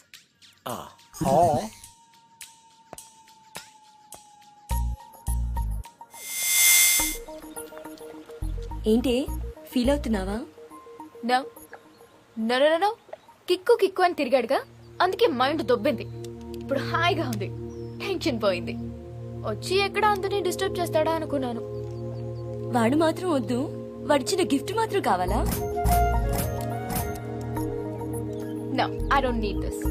ఏంటి ఫీల్ అవుతున్నావా? No no no no. Kick kick అని తిరిగాడుగా, అందుకే మైండ్ దొబ్బింది. ఇప్పుడు హాయిగా ఉంది, టెన్షన్ పోయింది. వచ్చి ఎక్కడ అందరినీ డిస్టర్బ్ చేస్తాడా అనుకున్నాను. వాడు మాత్రం వద్దు, వాడిచ్చిన గిఫ్ట్ మాత్రం కావాలా? No, I don't need this.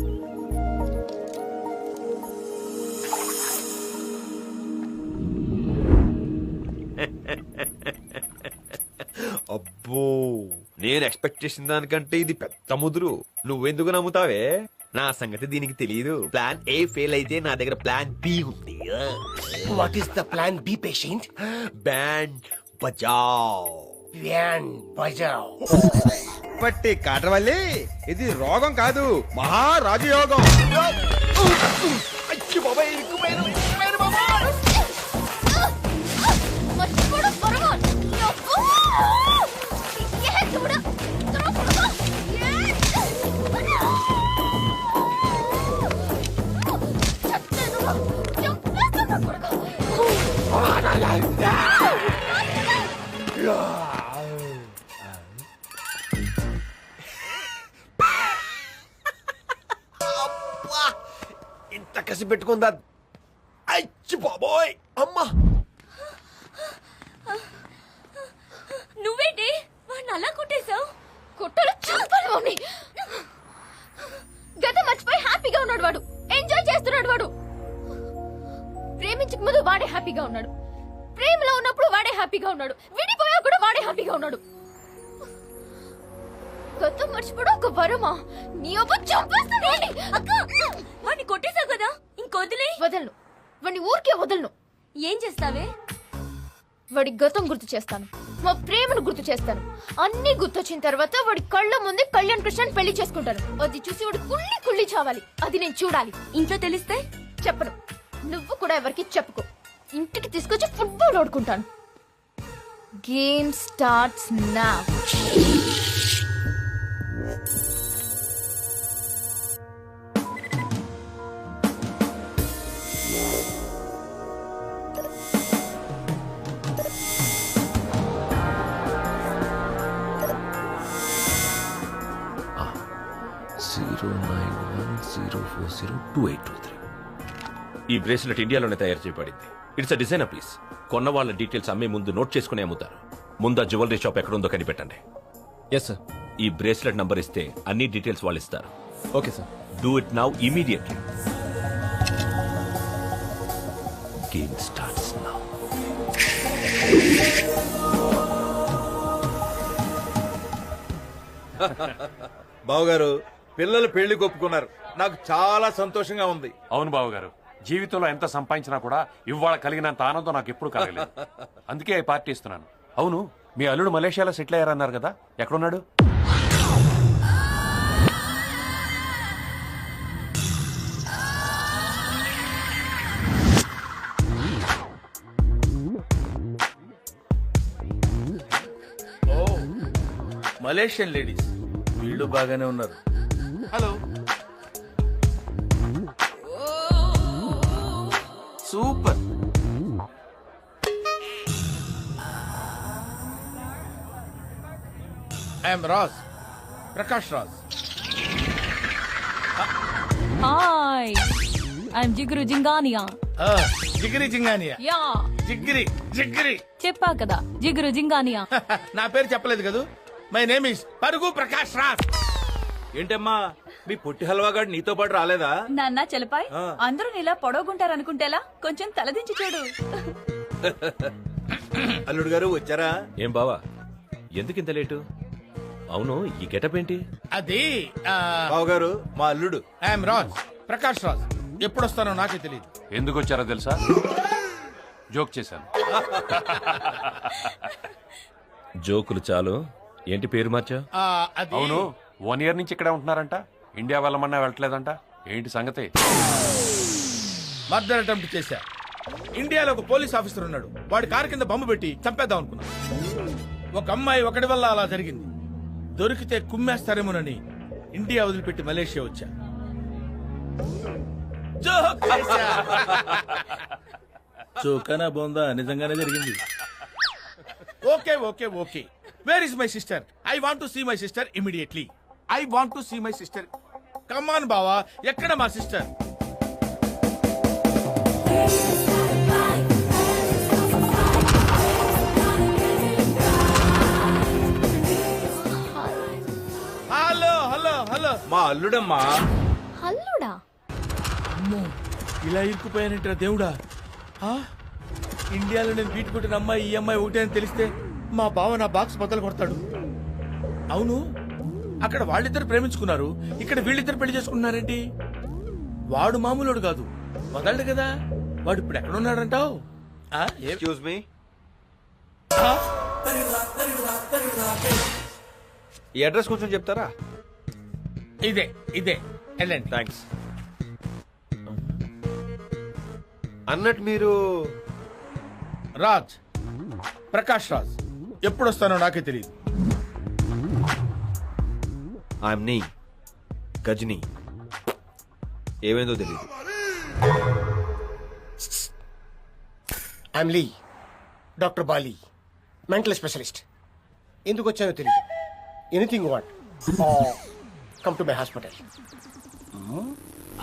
అబ్బో, నేను ఎక్స్పెక్ట్ చేసిన దానికంటే ఇది పెద్ద ముదురు. నువ్వెందుకు నమ్ముతావే? నా సంగతి దీనికి తెలియదు. ప్లాన్ ఏ ఫెయిల్ అయితే నా దగ్గర ప్లాన్ బి ఉంది. What is the plan B patient? Band Bajao. Band Bajao. పట్టి కాటవల్లి, ఇది రోగం కాదు, మహారాజయోగం. అయ్యో బాబాయ్, ఇరుక్కుపోయాను, ఇరుక్కుపోయాను బాబాయ్. ఇంత కసి పెట్టుకుందా? అచ్చి బాబోయ్, అమ్మా. నువ్వేంటి వాడిని అలా కొట్టేశావు? కొట్టలు చంపాలి మమ్మీ. గతం మర్చిపోయి హ్యాపీగా ఉన్నాడు వాడు, ఎంజాయ్ చేస్తున్నాడు వాడు. ప్రేమించక ముందు వాడే హ్యాపీగా ఉన్నాడు, ప్రేమలో ఉన్నప్పుడు వాడే హ్యాపీగా ఉన్నాడు, విడిపోయా కూడా వాడే హ్యాపీగా ఉన్నాడు. గతం మర్చిపోవడం ఒక వరమా? నీ అబ్బ చంపేస్తాను. అక్క, వాడిని కొట్టేశావు కదా, ఇంకొదిలే. వదలను, వాడిని ఊరికే వదలను. ఏం చేస్తావే? వాడి గతం గుర్తు చేస్తాను, మా ప్రేమను గుర్తు చేస్తాను. అన్ని గుర్తొచ్చిన తర్వాత వాడి కళ్ళ ముందే కళ్యాణ్ కృష్ణ పెళ్లి చేసుకుంటాను. అది చూసి వాడు కుళ్ళి కుళ్ళి చావాలి. అది నేను చూడాలి. ఇంట్లో తెలిస్తే చెప్పను. నువ్వు కూడా ఎవరికి చెప్పుకో. ఇంటికి తీసుకొచ్చి ఫుట్బాల్ ఆడుకుంటాను. Game starts now. ఈ బ్రేస్లెట్ ఇండియాలోనే తయారు చేయబడింది. It's a designer piece. కొన్న వాళ్ళ డీటెయిల్స్ అమ్మే ముందు నోట్ చేసుకుని అమ్ముతారు. ముందు ఆ జ్యువెలరీ షాప్ ఎక్కడుందో కనిపెట్టండి. Yes sir. ఈ బ్రేస్లెట్ నంబర్ ఇస్తే అన్ని డీటెయిల్స్ వాళ్ళు ఇస్తారు. Okay sir. Do it now immediately. Game starts now. బావగారు పిల్లలు పెళ్లి ఒప్పుకున్నారు. నాకు చాలా సంతోషంగా ఉంది. అవును బావగారు, జీవితంలో ఎంత సంపాదించినా కూడా ఇవాళ కలిగినంత ఆనందం నాకు ఎప్పుడు కలగలేదు. అందుకే ఈ పార్టీ ఇస్తున్నాను. అవును, మీ అల్లుడు మలేషియాలో సెటిల్ అయ్యారన్నారు కదా, ఎక్కడున్నాడు? మలేషియన్ లేడీస్ వీళ్ళు బాగానే ఉన్నారు. Hello, super. I'm Raj, Prakash Raj. Hi, I'm Jigru Jingania. Jigiri Jingania. Yeah. జిగిరి జిగిరి చెప్పా కదా, జిగురు జింగానియా. నా పేరు చెప్పలేదు కదూ. మై నేమ్ ఇస్ పరుగు ప్రకాష్ రాజ్. ఏంటమ్మా మీ పొట్టి హల్వాగాడు నీతో పాటు రాలేదా? నాన్న చలపాయ్, అందరూ నీలా పొడవుకుంటారు అనుకుంటేలా కొంచెం తలదించి చూడు. అల్లుడు గారు వచ్చారా? ఏం బావా, ఎందుకు ఇంత లేటు? అవును, ఈ గెటప్ ఏంటి? అది బావగారు మా అల్లుడు. ఐఎమ్ రాజ్, ప్రకాష్ రాజ్. ఎప్పుడు వస్తానో నాకే తెలియదు. ఎందుకు వచ్చారో తెలుసా? జోక్ చేశాను. జోకులు చాలు, ఏంటి పేరు మార్చా? అవును, 1 year నుంచి ఇక్కడే ఉంటున్నారంట. ఇండియా వెళ్ళమన్నా వెళ్ళట్లేదంట. ఏంటి సంగతి? మర్డర్ అటెంప్ట్ చేశా. ఇండియాలో ఒక పోలీస్ ఆఫీసర్ ఉన్నాడు. వాడి కారు కింద బొమ్మ పెట్టి చంపేద్దాం అనుకున్నా. ఒక అమ్మాయి ఒకటి వల్ల అలా జరిగింది. దొరికితే కుమ్మేస్తారేమోనని ఇండియా వదిలిపెట్టి మలేషియా వచ్చా. చోకనా బోందా, నిజంగానే జరిగింది. Okay okay okay. Where is my sister? I want to see my sister immediately. I want to see my sister. Come on బావా, ఎక్కడ మా సిస్టర్? Hello hello hello. మా అల్లుడమ్మా. అల్లుడా? అమ్మో, ఇలా ఇరుక్కుపోయానంటారా దేవుడా. ఇండియాలో నేను బీట్ కొట్టిన అమ్మాయి ఈ అమ్మాయి ఒకటే అని తెలిస్తే మా బావ నా బాక్స్ బద్దలు కొడతాడు. అవును, అక్కడ వాళ్ళిద్దరు ప్రేమించుకున్నారు, ఇక్కడ వీళ్ళిద్దరు పెళ్లి చేసుకున్నారేంటి? వాడు మామూలుడు కాదు, వదలడు కదా. వాడు ఇప్పుడు ఎక్కడున్నాడంటావు? ఎక్స్క్యూజ్ మీ, ఈ అడ్రస్ కొంచెం చెప్తారా? ఇదే ఇదే, వెళ్ళండి. థ్యాంక్స్. అన్నట్టు మీరు రాజ్, ప్రకాష్ రాజ్. ఎప్పుడు వస్తానో నాకే తెలియదు. ఐఎమ్ నీ గజనీ. ఏమైందో తెలియదు. I'm Lee, doctor Bali, mental specialist. ఎందుకు వచ్చానో తెలియదు. Anything what, come to my hospital.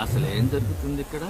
అసలు ఏం జరుగుతుంది ఇక్కడ?